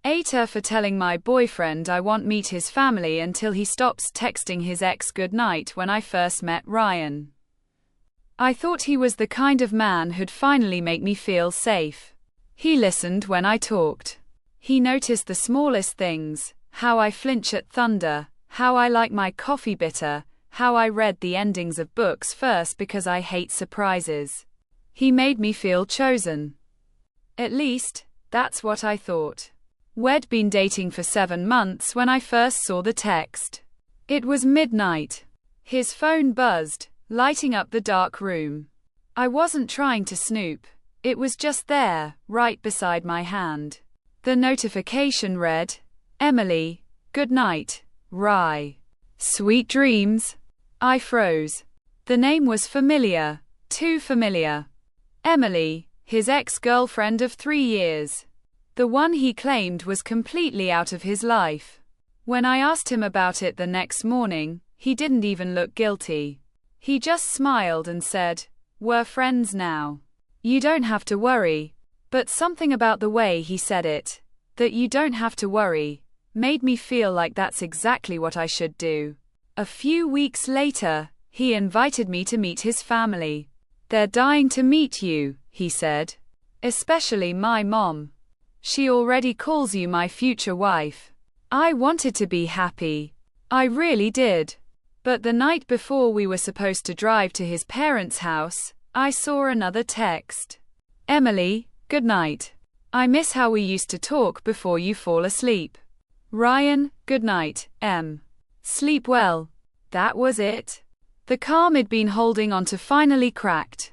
aitah for telling my boyfriend I won't meet his family until he stops texting his ex goodnight when I first met Ryan. I thought he was the kind of man who'd finally make me feel safe. He listened when I talked. He noticed the smallest things, how I flinch at thunder, how I like my coffee bitter, how I read the endings of books first because I hate surprises. He made me feel chosen. At least, that's what I thought. We'd been dating for 7 months when I first saw the text. It was midnight. His phone buzzed, lighting up the dark room. I wasn't trying to snoop. It was just there, right beside my hand. The notification read, "Emily, good night, Rye. Sweet dreams." I froze. The name was familiar, too familiar. Emily, his ex-girlfriend of 3 years. The one he claimed was completely out of his life. When I asked him about it the next morning, he didn't even look guilty. He just smiled and said, "We're friends now. You don't have to worry." But something about the way he said it, that you don't have to worry, made me feel like that's exactly what I should do. A few weeks later, he invited me to meet his family. "They're dying to meet you," he said. "Especially my mom. She already calls you my future wife." I wanted to be happy. I really did. But the night before we were supposed to drive to his parents' house, I saw another text. "Emily, good night. I miss how we used to talk before you fall asleep. Ryan, good night, M. Sleep well." That was it. The calm I'd been holding on to finally cracked.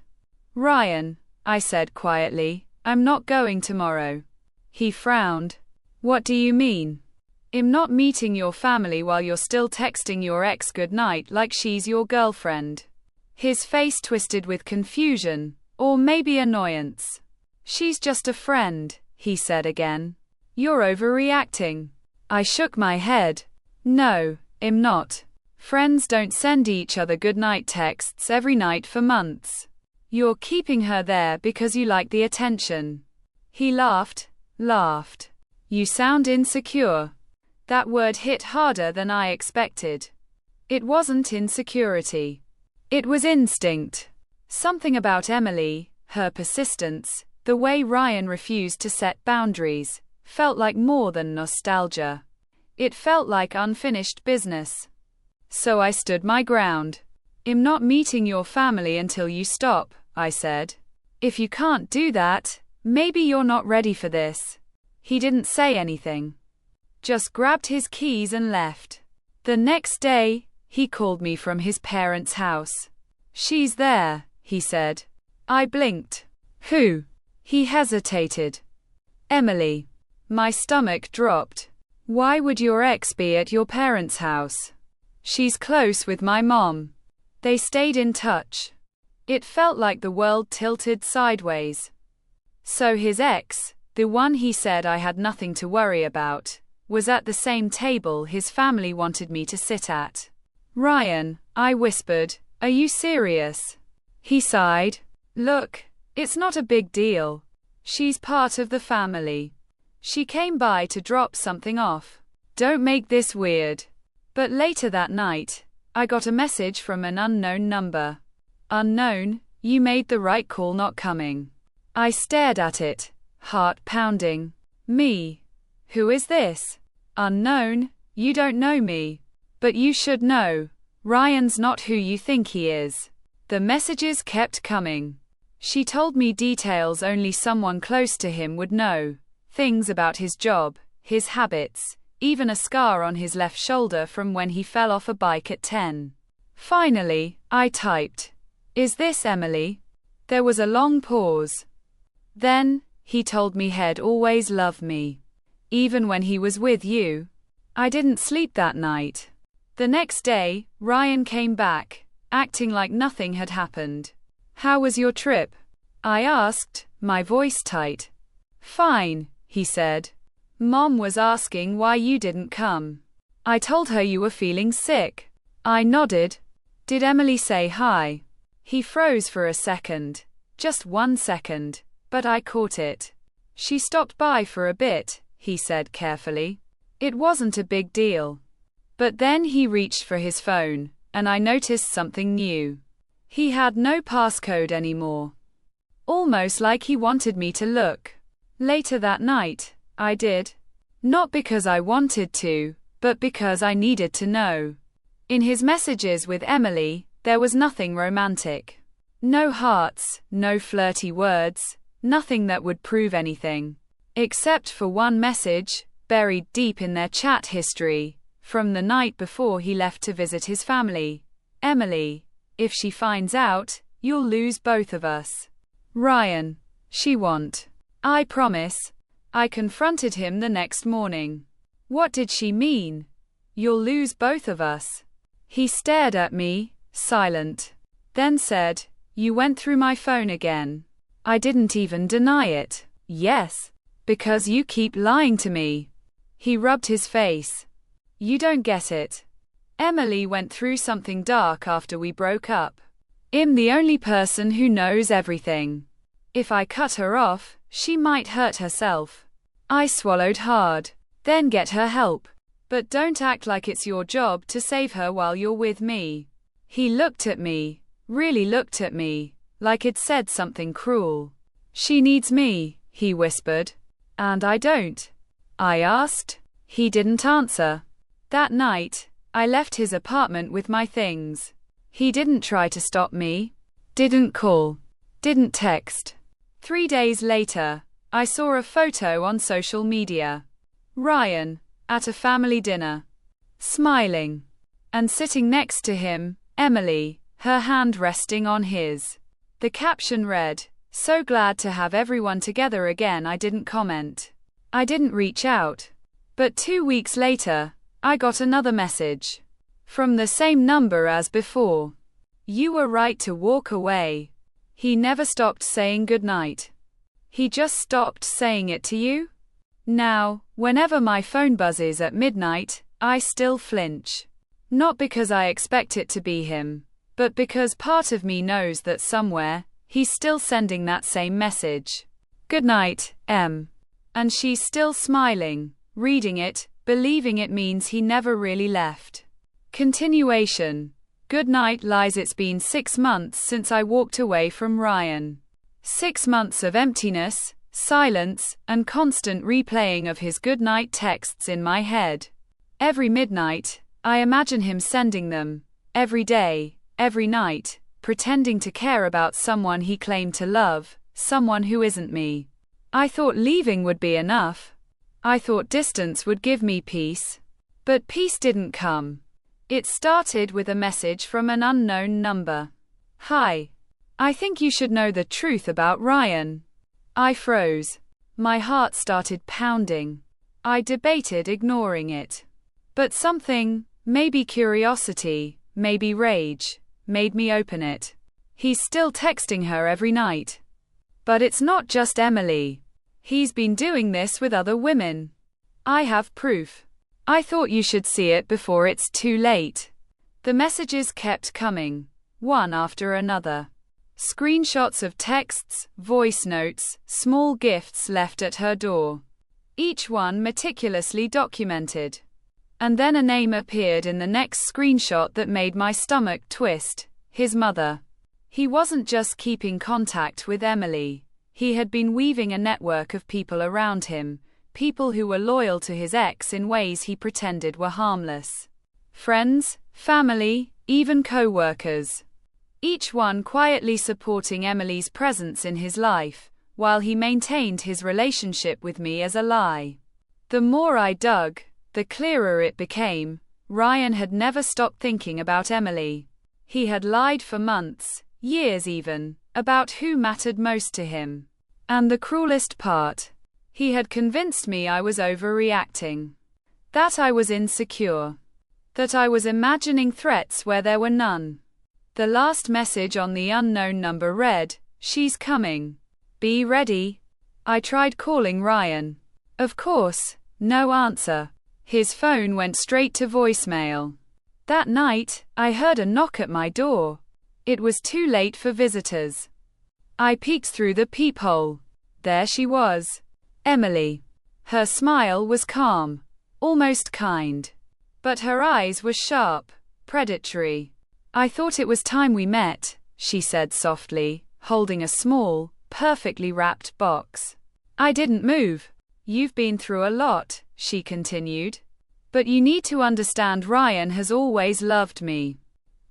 "Ryan," I said quietly, "I'm not going tomorrow." He frowned. "What do you mean?" "I'm not meeting your family while you're still texting your ex goodnight like she's your girlfriend." His face twisted with confusion, or maybe annoyance. "She's just a friend," he said again. "You're overreacting." I shook my head. "No, I'm not. Friends don't send each other goodnight texts every night for months. You're keeping her there because you like the attention." He laughed. "You sound insecure." That word hit harder than I expected. It wasn't insecurity. It was instinct. Something about Emily, her persistence, the way Ryan refused to set boundaries, felt like more than nostalgia. It felt like unfinished business. So I stood my ground. "I'm not meeting your family until you stop," I said. "If you can't do that, maybe you're not ready for this." He didn't say anything. Just grabbed his keys and left. The next day, he called me from his parents' house. "She's there," he said. I blinked. "Who?" He hesitated. "Emily." My stomach dropped. "Why would your ex be at your parents' house?" "She's close with my mom. They stayed in touch." It felt like the world tilted sideways. So his ex, the one he said I had nothing to worry about, was at the same table his family wanted me to sit at. "Ryan," I whispered, "are you serious?" He sighed. "Look, it's not a big deal. She's part of the family. She came by to drop something off. Don't make this weird." But later that night, I got a message from an unknown number. "Unknown, you made the right call not coming." I stared at it, heart pounding. "Me? Who is this?" "Unknown, you don't know me. But you should know. Ryan's not who you think he is." The messages kept coming. She told me details only someone close to him would know. Things about his job, his habits, even a scar on his left shoulder from when he fell off a bike at 10. Finally, I typed, "Is this Emily?" There was a long pause. Then, he told me he'd always loved me. Even when he was with you. I didn't sleep that night. The next day, Ryan came back, acting like nothing had happened. "How was your trip?" I asked, my voice tight. "Fine," he said. "Mom was asking why you didn't come. I told her you were feeling sick." I nodded. "Did Emily say hi?" He froze for a second. Just 1 second, but I caught it. "She stopped by for a bit," he said carefully. It wasn't a big deal. But then he reached for his phone, and I noticed something new. He had no passcode anymore. Almost like he wanted me to look. Later that night, I did. Not because I wanted to, but because I needed to know. In his messages with Emily, there was nothing romantic. No hearts, no flirty words, nothing that would prove anything. Except for one message, buried deep in their chat history, from the night before he left to visit his family. Emily, if she finds out, you'll lose both of us. Ryan, she won't. I promise. I confronted him the next morning. What did she mean? You'll lose both of us. He stared at me, silent. Then said, you went through my phone again. I didn't even deny it. Yes. Because you keep lying to me. He rubbed his face. You don't get it. Emily went through something dark after we broke up. I'm the only person who knows everything. If I cut her off, she might hurt herself. I swallowed hard. Then get her help. But don't act like it's your job to save her while you're with me. He looked at me, really looked at me, like it said something cruel. She needs me, he whispered. And I don't. I asked. He didn't answer. That night, I left his apartment with my things. He didn't try to stop me. Didn't call. Didn't text. 3 days later, I saw a photo on social media. Ryan, at a family dinner. Smiling. And sitting next to him, Emily, her hand resting on his. The caption read, so glad to have everyone together again. I didn't comment. I didn't reach out. But 2 weeks later, I got another message. From the same number as before. You were right to walk away. He never stopped saying goodnight. He just stopped saying it to you? Now, whenever my phone buzzes at midnight, I still flinch. Not because I expect it to be him, but because part of me knows that somewhere, he's still sending that same message. Good night, Em. And she's still smiling, reading it, believing it means he never really left. Continuation. Good night, lies. It's been 6 months since I walked away from Ryan. 6 months of emptiness, silence, and constant replaying of his goodnight texts in my head. Every midnight, I imagine him sending them. Every day, every night, pretending to care about someone he claimed to love, someone who isn't me. I thought leaving would be enough. I thought distance would give me peace. But peace didn't come. It started with a message from an unknown number. Hi. I think you should know the truth about Ryan. I froze. My heart started pounding. I debated ignoring it. But something, maybe curiosity, maybe rage, made me open it. He's still texting her every night. But it's not just Emily. He's been doing this with other women. I have proof. I thought you should see it before it's too late. The messages kept coming, one after another. Screenshots of texts, voice notes, small gifts left at her door. Each one meticulously documented. And then a name appeared in the next screenshot that made my stomach twist. His mother. He wasn't just keeping contact with Emily. He had been weaving a network of people around him, people who were loyal to his ex in ways he pretended were harmless. Friends, family, even co-workers. Each one quietly supporting Emily's presence in his life, while he maintained his relationship with me as a lie. The more I dug, the clearer it became. Ryan had never stopped thinking about Emily. He had lied for months, years even, about who mattered most to him. And the cruelest part, he had convinced me I was overreacting. That I was insecure. That I was imagining threats where there were none. The last message on the unknown number read, "She's coming. Be ready." I tried calling Ryan. Of course, no answer. His phone went straight to voicemail. That night, I heard a knock at my door. It was too late for visitors. I peeked through the peephole. There she was. Emily. Her smile was calm, almost kind. But her eyes were sharp, predatory. "I thought it was time we met," she said softly, holding a small, perfectly wrapped box. I didn't move. "You've been through a lot," she continued. "But you need to understand Ryan has always loved me.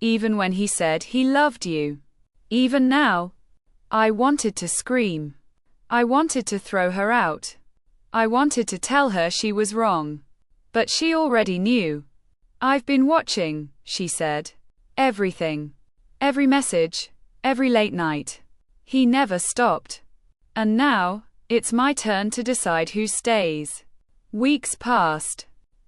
Even when he said he loved you. Even now." I wanted to scream. I wanted to throw her out. I wanted to tell her she was wrong. But she already knew. "I've been watching," she said. "Everything. Every message. Every late night. He never stopped. And now, it's my turn to decide who stays." Weeks passed.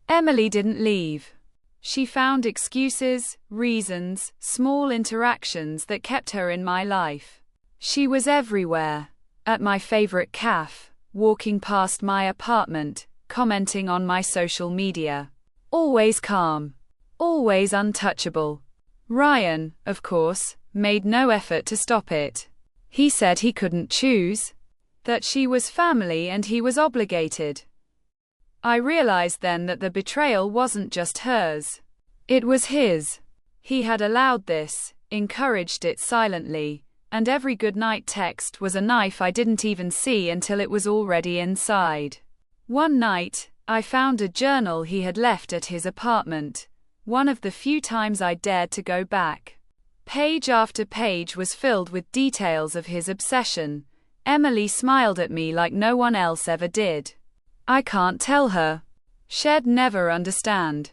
Emily didn't leave. She found excuses, reasons, small interactions that kept her in my life. She was everywhere. At my favorite cafe, walking past my apartment, commenting on my social media. Always calm. Always untouchable. Ryan, of course, made no effort to stop it. He said he couldn't choose. That she was family and he was obligated. I realized then that the betrayal wasn't just hers. It was his. He had allowed this, encouraged it silently, and every goodnight text was a knife I didn't even see until it was already inside. One night, I found a journal he had left at his apartment, one of the few times I dared to go back. Page after page was filled with details of his obsession. Emily smiled at me like no one else ever did. I can't tell her. She'd never understand.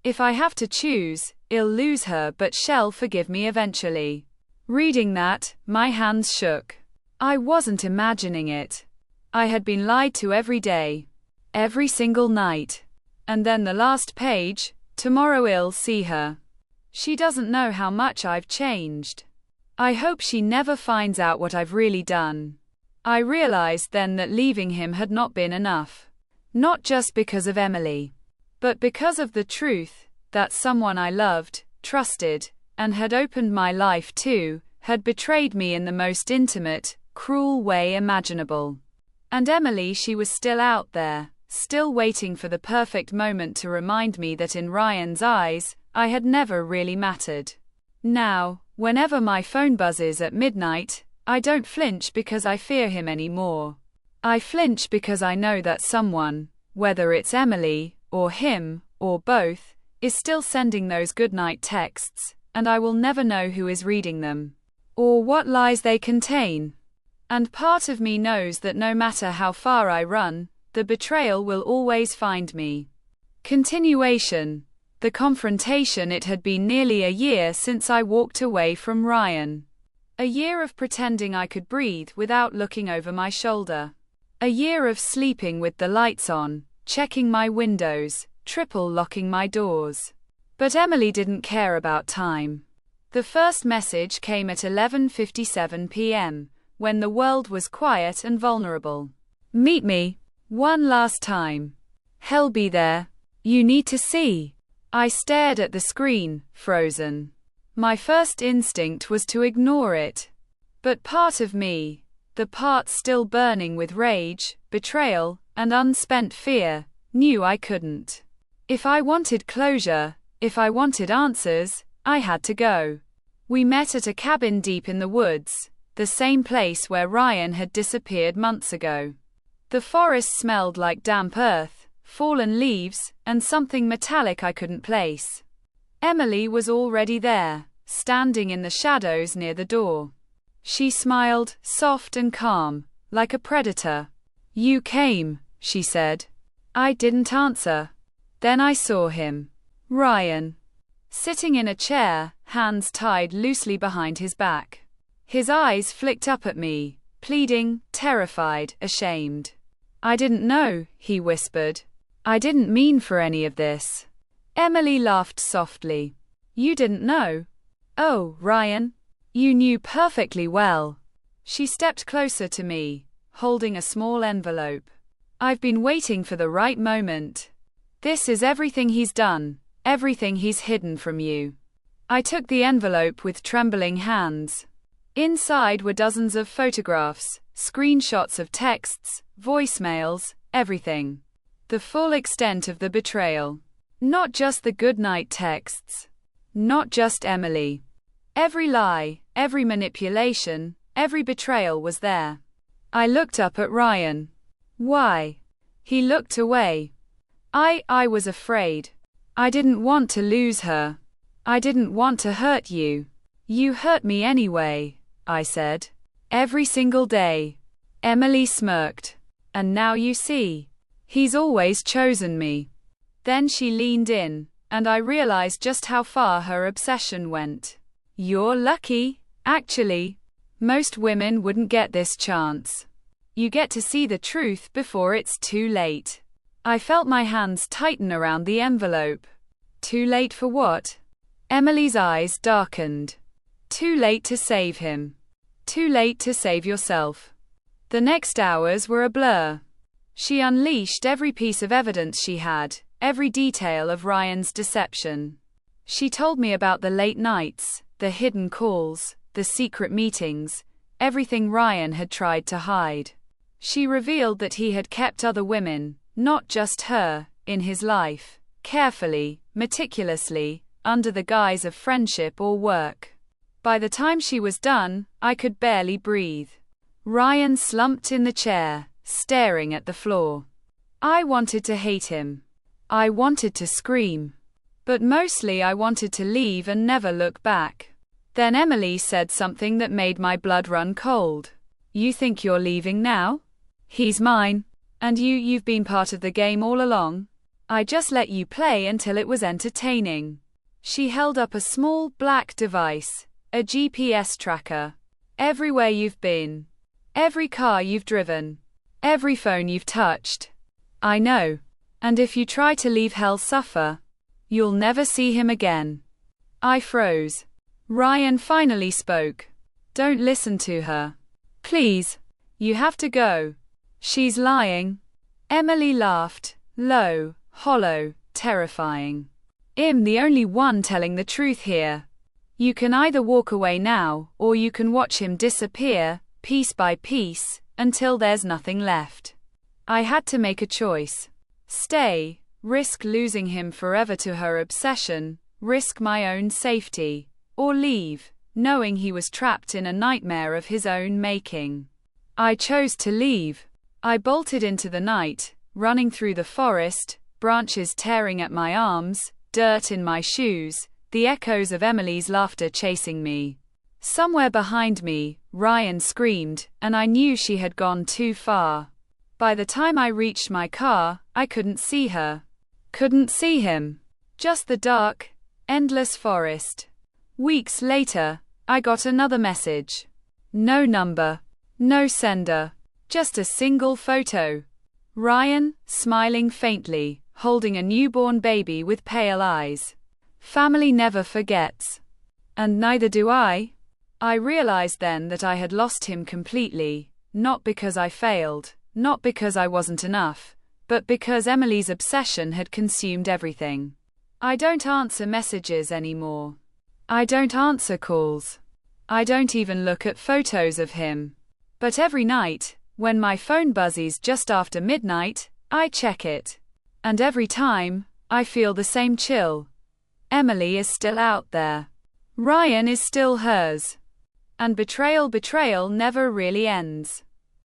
If I have to choose, I'll lose her, but she'll forgive me eventually. Reading that, my hands shook. I wasn't imagining it. I had been lied to every day. Every single night. And then the last page, "Tomorrow I'll see her. She doesn't know how much I've changed. I hope she never finds out what I've really done." I realized then that leaving him had not been enough. Not just because of Emily, but because of the truth that someone I loved, trusted, and had opened my life to, had betrayed me in the most intimate, cruel way imaginable. And Emily, she was still out there, still waiting for the perfect moment to remind me that in Ryan's eyes, I had never really mattered. Now, whenever my phone buzzes at midnight, I don't flinch because I fear him anymore. I flinch because I know that someone, whether it's Emily, or him, or both, is still sending those goodnight texts, and I will never know who is reading them, or what lies they contain. And part of me knows that no matter how far I run, the betrayal will always find me. Continuation. The confrontation. It had been nearly a year since I walked away from Ryan. A year of pretending I could breathe without looking over my shoulder. A year of sleeping with the lights on, checking my windows, triple locking my doors. But Emily didn't care about time. The first message came at 11:57 p.m., when the world was quiet and vulnerable. "Meet me. One last time. He'll be there. You need to see." I stared at the screen, frozen. My first instinct was to ignore it. But part of me, the part still burning with rage, betrayal, and unspent fear, knew I couldn't. If I wanted closure, if I wanted answers, I had to go. We met at a cabin deep in the woods, the same place where Ryan had disappeared months ago. The forest smelled like damp earth, fallen leaves, and something metallic I couldn't place. Emily was already there, standing in the shadows near the door. She smiled, soft and calm, like a predator. "You came," she said. I didn't answer. Then I saw him. Ryan. Sitting in a chair, hands tied loosely behind his back. His eyes flicked up at me, pleading, terrified, ashamed. "I didn't know," he whispered. "I didn't mean for any of this." Emily laughed softly. "You didn't know? Oh, Ryan. You knew perfectly well." She stepped closer to me, holding a small envelope. "I've been waiting for the right moment. This is everything he's done, everything he's hidden from you." I took the envelope with trembling hands. Inside were dozens of photographs, screenshots of texts, voicemails, everything. The full extent of the betrayal. Not just the goodnight texts. Not just Emily. Every lie, every manipulation, every betrayal was there. I looked up at Ryan. Why? He looked away. I was afraid. I didn't want to lose her. I didn't want to hurt you. You hurt me anyway, I said. Every single day. Emily smirked. And now you see. He's always chosen me. Then she leaned in, and I realized just how far her obsession went. You're lucky, actually. Most women wouldn't get this chance. You get to see the truth before it's too late. I felt my hands tighten around the envelope. Too late for what? Emily's eyes darkened. Too late to save him. Too late to save yourself. The next hours were a blur. She unleashed every piece of evidence she had, every detail of Ryan's deception. She told me about the late nights, the hidden calls, the secret meetings, everything Ryan had tried to hide. She revealed that he had kept other women, not just her, in his life, carefully, meticulously, under the guise of friendship or work. By the time she was done, I could barely breathe. Ryan slumped in the chair, staring at the floor. I wanted to hate him. I wanted to scream. But mostly I wanted to leave and never look back. Then Emily said something that made my blood run cold. You think you're leaving now? He's mine. And you've been part of the game all along. I just let you play until it was entertaining. She held up a small black device, a GPS tracker. Everywhere you've been. Every car you've driven. Every phone you've touched. I know. And if you try to leave, hell suffer. You'll never see him again. I froze. Ryan finally spoke. Don't listen to her. Please. You have to go. She's lying. Emily laughed, low, hollow, terrifying. I'm the only one telling the truth here. You can either walk away now, or you can watch him disappear, piece by piece, until there's nothing left. I had to make a choice. Stay, risk losing him forever to her obsession, risk my own safety, or leave, knowing he was trapped in a nightmare of his own making. I chose to leave. I bolted into the night, running through the forest, branches tearing at my arms, dirt in my shoes, the echoes of Emily's laughter chasing me. Somewhere behind me, Ryan screamed, and I knew she had gone too far. By the time I reached my car, I couldn't see her. Couldn't see him. Just the dark, endless forest. Weeks later, I got another message. No number. No sender. Just a single photo. Ryan, smiling faintly, holding a newborn baby with pale eyes. Family never forgets. And neither do I. I realized then that I had lost him completely, not because I failed, not because I wasn't enough, but because Emily's obsession had consumed everything. I don't answer messages anymore. I don't answer calls. I don't even look at photos of him. But every night, when my phone buzzes just after midnight, I check it. And every time, I feel the same chill. Emily is still out there. Ryan is still hers. And betrayal never really ends.